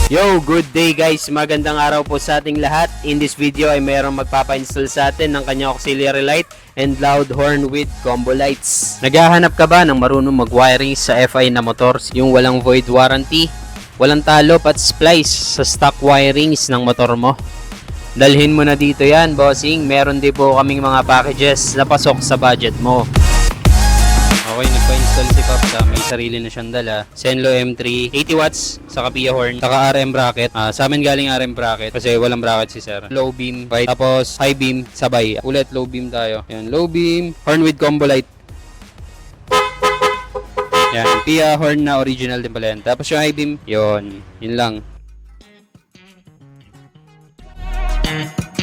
Yo, good day guys! Magandang araw po sa ating lahat. In this video ay mayroong magpapa-install sa atin ng kanyang auxiliary light and loud horn with combo lights. Naghahanap ka ba ng marunong mag-wiring sa FI na motor? Yung walang void warranty, walang talop at splice sa stock wirings ng motor mo? Dalhin mo na dito yan, bossing. Meron din po kaming mga packages na pasok sa budget mo. Okay, nagpa-install si Papsa. May sarili na siyang dala. Senlo M3, 80 watts, saka Pia horn, saka RM bracket. Sa amin galing RM bracket kasi walang bracket si sir. Low beam, right? Tapos high beam, sabay. Ulit low beam tayo. Yan, low beam, horn with combo light. Yan, Pia horn na original din pala yan. Tapos yung high beam, yun lang.